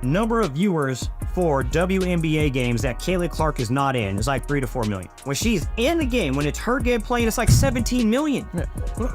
number of viewers for WNBA games that Caitlin Clark is not in is like 3 to 4 million. When she's in the game, when it's her game playing, it's like 17 million. Yeah.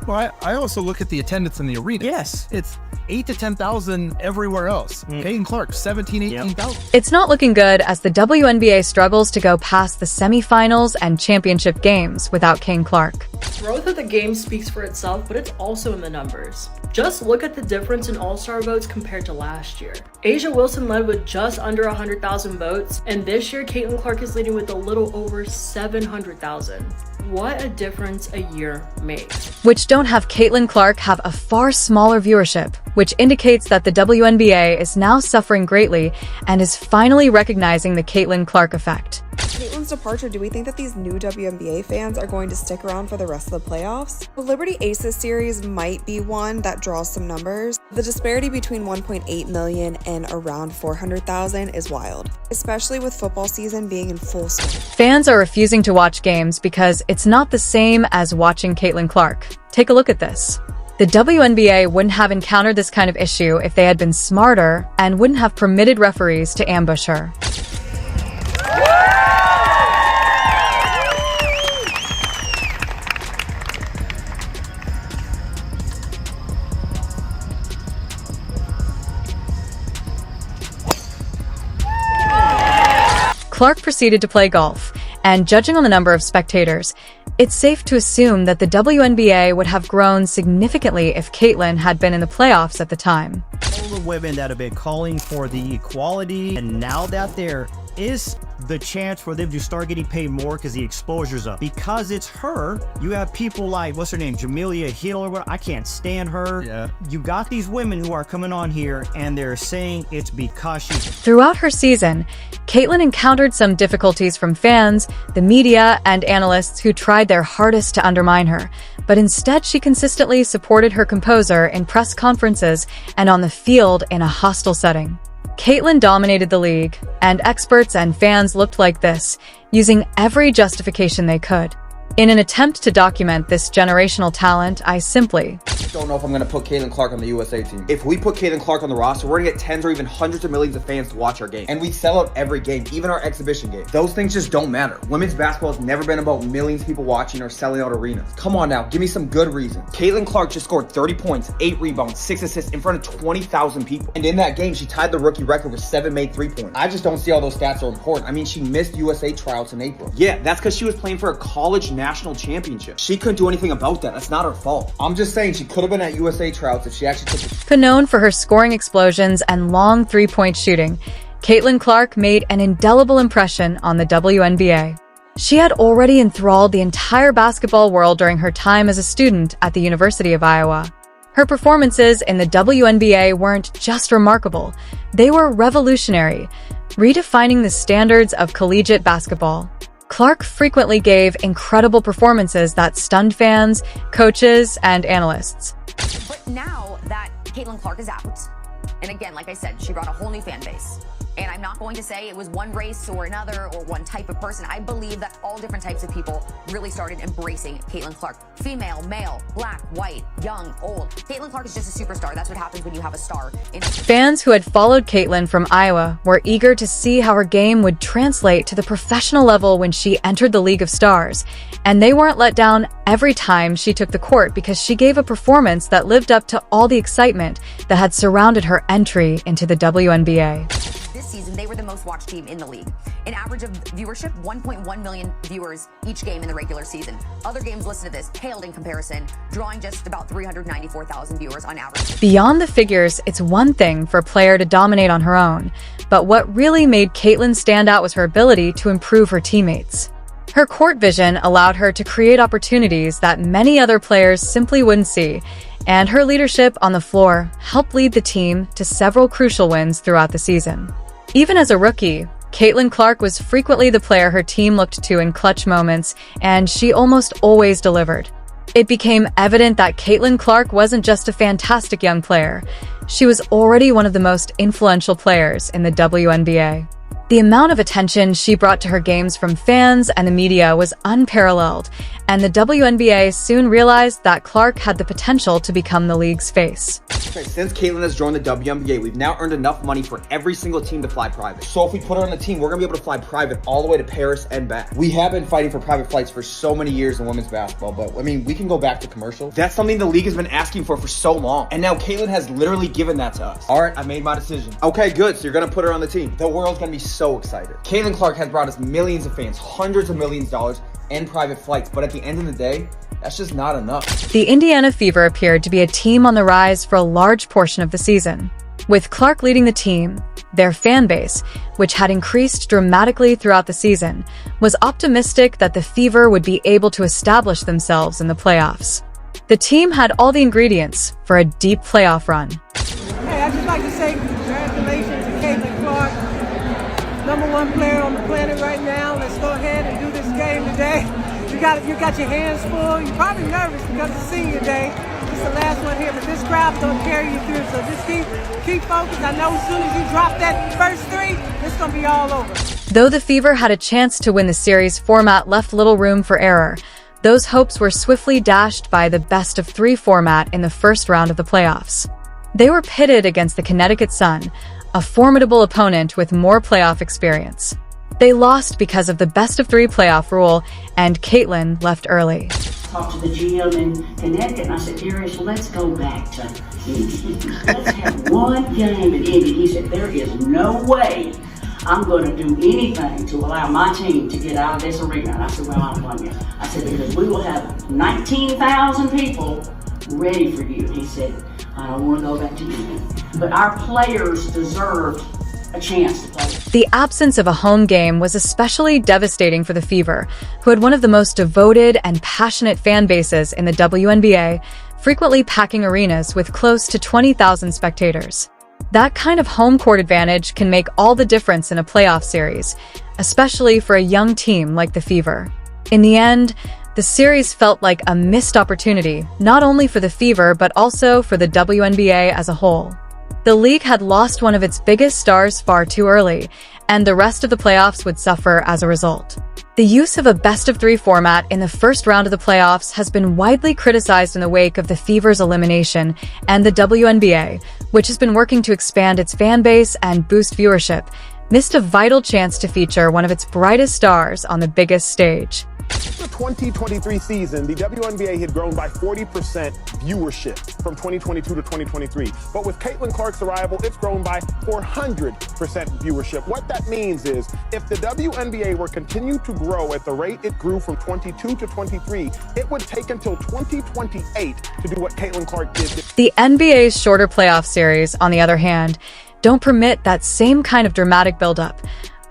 Well, I also look at the attendance in the arena. Yes. It's 8 to 10,000 everywhere else. Caitlin Clark, 17, 18,000. It's not looking good as the WNBA struggles to go past the semifinals and championship games without Caitlin Clark. Growth of the game speaks for itself, but it's also in the numbers. Just look at the difference in All-Star votes compared to last year. Asia Wilson led with just under 100,000 votes, and this year Caitlin Clark is leading with a little over 700,000. What a difference a year makes. Which don't have Caitlin Clark have a far smaller viewership, which indicates that the WNBA is now suffering greatly and is finally recognizing the Caitlin Clark effect. Caitlin's departure, do we think that these new WNBA fans are going to stick around for the rest of the playoffs? The Liberty Aces series might be one that draws some numbers. The disparity between 1.8 million and around 400,000 is wild, especially with football season being in full swing. Fans are refusing to watch games because it's not the same as watching Caitlin Clark. Take a look at this. The WNBA wouldn't have encountered this kind of issue if they had been smarter and wouldn't have permitted referees to ambush her. Clark proceeded to play golf, and judging on the number of spectators, it's safe to assume that the WNBA would have grown significantly if Caitlin had been in the playoffs at the time. All the women that have been calling for the equality, and now that there is the chance for them to start getting paid more because the exposure's up. Because it's her, you have people like, what's her name, Jamelia Hill or what? I can't stand her. Yeah. You got these women who are coming on here and they're saying it's because she's... Throughout her season, Caitlin encountered some difficulties from fans, the media, and analysts who tried their hardest to undermine her, but instead she consistently supported her composer in press conferences and on the field in a hostile setting. Caitlin dominated the league, and experts and fans looked like this, using every justification they could. In an attempt to document this generational talent, I simply don't know if I'm going to put Caitlin Clark on the USA team. If we put Caitlin Clark on the roster, we're going to get tens or even hundreds of millions of fans to watch our game. And we sell out every game, even our exhibition game. Those things just don't matter. Women's basketball has never been about millions of people watching or selling out arenas. Come on now, give me some good reasons. Caitlin Clark just scored 30 points, 8 rebounds, 6 assists in front of 20,000 people. And in that game, she tied the rookie record with 7 made 3-pointers. I just don't see how those stats are important. I mean, she missed USA tryouts in April. Yeah, that's because she was playing for a college national championship. She couldn't do anything about that. That's not her fault. I'm just saying she could have been at USA tryouts if she actually took known for her scoring explosions and long three-point shooting, Caitlin Clark made an indelible impression on the WNBA. She had already enthralled the entire basketball world during her time as a student at the University of Iowa. Her performances in the WNBA weren't just remarkable, they were revolutionary, redefining the standards of collegiate basketball. Clark frequently gave incredible performances that stunned fans, coaches, and analysts. But now that Caitlin Clark is out, and again, like I said, she brought a whole new fan base. And I'm not going to say it was one race or another or one type of person. I believe that all different types of people really started embracing Caitlin Clark. Female, male, black, white, young, old. Caitlin Clark is just a superstar. That's what happens when you have a star. Fans who had followed Caitlin from Iowa were eager to see how her game would translate to the professional level when she entered the League of Stars. And they weren't let down every time she took the court because she gave a performance that lived up to all the excitement that had surrounded her entry into the WNBA. This season, they were the most watched team in the league. An average of viewership, 1.1 million viewers each game in the regular season. Other games listed this paled in comparison, drawing just about 394,000 viewers on average. Beyond the figures, it's one thing for a player to dominate on her own, but what really made Caitlin stand out was her ability to improve her teammates. Her court vision allowed her to create opportunities that many other players simply wouldn't see, and her leadership on the floor helped lead the team to several crucial wins throughout the season. Even as a rookie, Caitlin Clark was frequently the player her team looked to in clutch moments, and she almost always delivered. It became evident that Caitlin Clark wasn't just a fantastic young player. She was already one of the most influential players in the WNBA. The amount of attention she brought to her games from fans and the media was unparalleled, and the WNBA soon realized that Clark had the potential to become the league's face. Okay, since Caitlyn has joined the WNBA, we've now earned enough money for every single team to fly private. So if we put her on the team, we're gonna be able to fly private all the way to Paris and back. We have been fighting for private flights for so many years in women's basketball, but I mean, we can go back to commercial. That's something the league has been asking for so long. And now Caitlyn has literally given that to us. All right, I made my decision. Okay, good, so you're gonna put her on the team. The world's gonna be so excited. Caitlyn Clark has brought us millions of fans, hundreds of millions of dollars, and private flights, but at the end of the day, that's just not enough. The Indiana Fever appeared to be a team on the rise for a large portion of the season. With Clark leading the team, their fan base, which had increased dramatically throughout the season, was optimistic that the Fever would be able to establish themselves in the playoffs. The team had all the ingredients for a deep playoff run. Hey, I'd just like to say congratulations to Caitlyn Clark, #1 player on the planet right now. Let's go ahead and do this game today. You got your hands full. You're probably nervous because it's senior day. It's the last one here, but this crowd's gonna carry you through. So just keep focused. I know as soon as you drop that first three, it's gonna be all over. Though the Fever had a chance to win, the series format left little room for error. Those hopes were swiftly dashed by the best-of-3 format in the first round of the playoffs. They were pitted against the Connecticut Sun, a formidable opponent with more playoff experience. They lost because of the best-of-3 playoff rule, and Caitlyn left early. Talked to the GM in Connecticut, and I said, Darius, let's go back to let's have one game in Indy. He said, there is no way I'm going to do anything to allow my team to get out of this arena. And I said, well, I don't blame you. I said, because we will have 19,000 people ready for you. He said, I don't want to go back to Indy. But our players deserved a chance to play. The absence of a home game was especially devastating for the Fever, who had one of the most devoted and passionate fan bases in the WNBA, frequently packing arenas with close to 20,000 spectators. That kind of home court advantage can make all the difference in a playoff series, especially for a young team like the Fever. In the end, the series felt like a missed opportunity, not only for the Fever but also for the WNBA as a whole. The league had lost one of its biggest stars far too early, and the rest of the playoffs would suffer as a result. The use of a best-of-3 format in the first round of the playoffs has been widely criticized in the wake of the Fever's elimination, and the WNBA, which has been working to expand its fan base and boost viewership, missed a vital chance to feature one of its brightest stars on the biggest stage. The 2023 season, the WNBA had grown by 40% viewership from 2022 to 2023. But with Caitlyn Clark's arrival, it's grown by 400% viewership. What that means is, if the WNBA were continue to grow at the rate it grew from 22 to 23, it would take until 2028 to do what Caitlyn Clark did. The NBA's shorter playoff series, on the other hand, don't permit that same kind of dramatic buildup.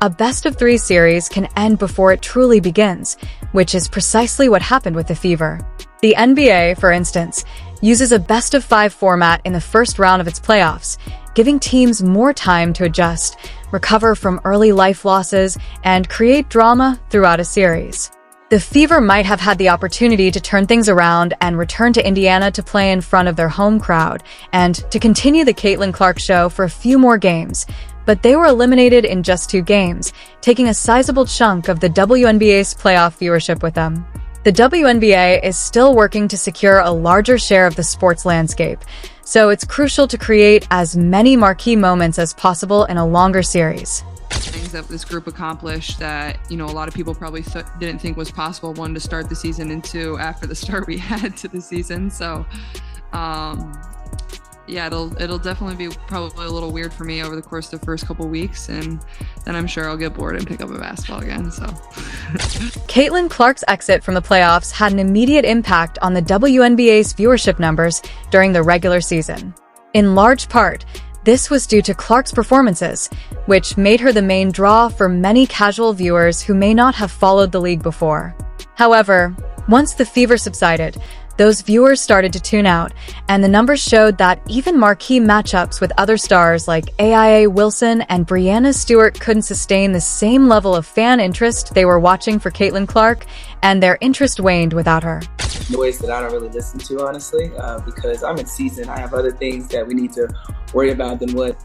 A best-of-3 series can end before it truly begins, which is precisely what happened with the Fever. The NBA, for instance, uses a best-of-5 format in the first round of its playoffs, giving teams more time to adjust, recover from early life losses, and create drama throughout a series. The Fever might have had the opportunity to turn things around and return to Indiana to play in front of their home crowd, and to continue the Caitlyn Clark show for a few more games, but they were eliminated in just 2 games, taking a sizable chunk of the WNBA's playoff viewership with them. The WNBA is still working to secure a larger share of the sports landscape, so it's crucial to create as many marquee moments as possible in a longer series. Things that this group accomplished that, a lot of people probably didn't think was possible, one, to start the season, and 2, after the start we had to the season. So, yeah, it'll definitely be probably a little weird for me over the course of the first couple weeks, and then I'm sure I'll get bored and pick up a basketball again, so. Caitlyn Clark's exit from the playoffs had an immediate impact on the WNBA's viewership numbers during the regular season. In large part, this was due to Clark's performances, which made her the main draw for many casual viewers who may not have followed the league before. However, once the Fever subsided, those viewers started to tune out, and the numbers showed that even marquee matchups with other stars like AIA Wilson and Breanna Stewart couldn't sustain the same level of fan interest they were watching for Caitlyn Clark, and their interest waned without her. Noise that I don't really listen to, honestly, because I'm in season. I have other things that we need to worry about than what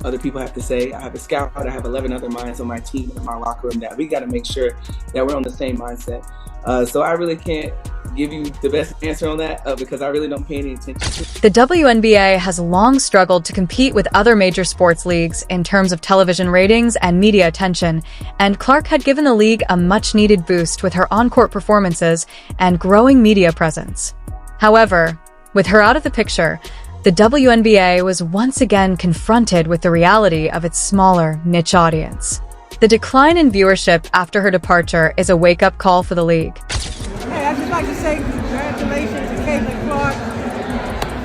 other people have to say. I have a scout, I have 11 other minds on my team and in my locker room that we got to make sure that we're on the same mindset. So I really can't give you the best answer on that because I really don't pay any attention to it. The WNBA has long struggled to compete with other major sports leagues in terms of television ratings and media attention, and Clark had given the league a much-needed boost with her on-court performances and growing media presence. However, with her out of the picture, the WNBA was once again confronted with the reality of its smaller, niche audience. The decline in viewership after her departure is a wake-up call for the league. Hey, I'd just like to say congratulations to Caitlin Clark,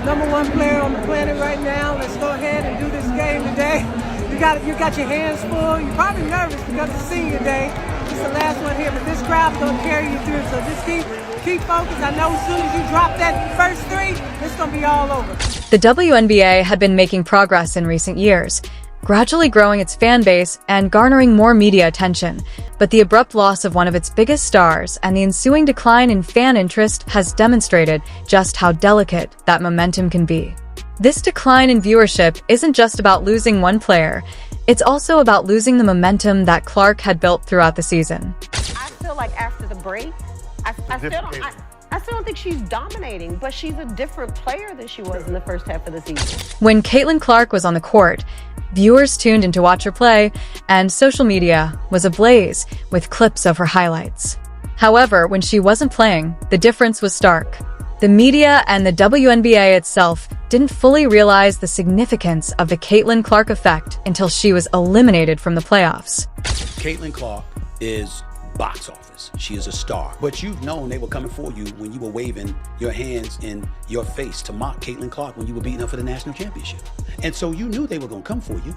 #1 player on the planet right now. Let's go ahead and do this game today. You got your hands full. You're probably nervous because it's senior day. It's the last one here, but this crowd's gonna carry you through. So just keep focused. I know as soon as you drop that first three, it's gonna be all over. The WNBA had been making progress in recent years, gradually growing its fan base and garnering more media attention, but the abrupt loss of one of its biggest stars and the ensuing decline in fan interest has demonstrated just how delicate that momentum can be. This decline in viewership isn't just about losing one player, it's also about losing the momentum that Clark had built throughout the season. I feel like after the break, I still don't think she's dominating, but she's a different player than she was in the first half of the season. When Caitlin Clark was on the court, viewers tuned in to watch her play, and social media was ablaze with clips of her highlights. However, when she wasn't playing, the difference was stark. The media and the WNBA itself didn't fully realize the significance of the Caitlin Clark effect until she was eliminated from the playoffs. Caitlin Clark is box office. She is a star. But you've known they were coming for you when you were waving your hands in your face to mock Caitlin Clark when you were beating her for the national championship. And so you knew they were going to come for you.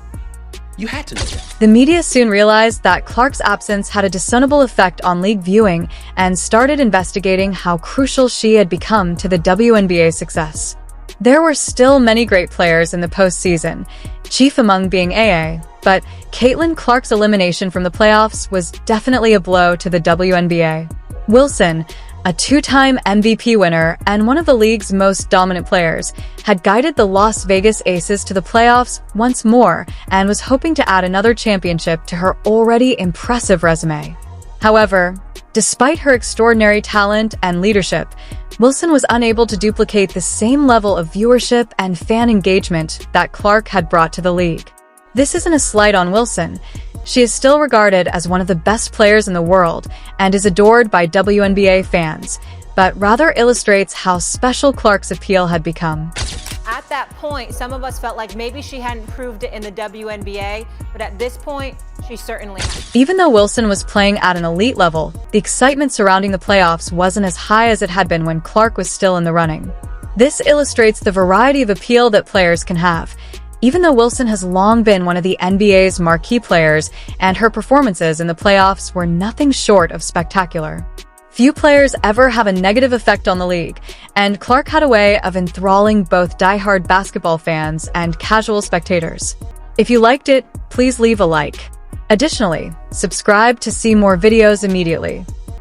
You had to know that. The media soon realized that Clark's absence had a discernible effect on league viewing and started investigating how crucial she had become to the WNBA's success. There were still many great players in the postseason, chief among being AA, but Caitlin Clark's elimination from the playoffs was definitely a blow to the WNBA. Wilson, a two-time MVP winner and one of the league's most dominant players, had guided the Las Vegas Aces to the playoffs once more and was hoping to add another championship to her already impressive resume. However, despite her extraordinary talent and leadership, Wilson was unable to duplicate the same level of viewership and fan engagement that Clark had brought to the league. This isn't a slight on Wilson. She is still regarded as one of the best players in the world and is adored by WNBA fans, but rather illustrates how special Clark's appeal had become. At that point, some of us felt like maybe she hadn't proved it in the WNBA, but at this point, she certainly has. Even though Wilson was playing at an elite level, the excitement surrounding the playoffs wasn't as high as it had been when Clark was still in the running. This illustrates the variety of appeal that players can have. Even though Wilson has long been one of the NBA's marquee players, and her performances in the playoffs were nothing short of spectacular. Few players ever have a negative effect on the league, and Clark had a way of enthralling both diehard basketball fans and casual spectators. If you liked it, please leave a like. Additionally, subscribe to see more videos immediately.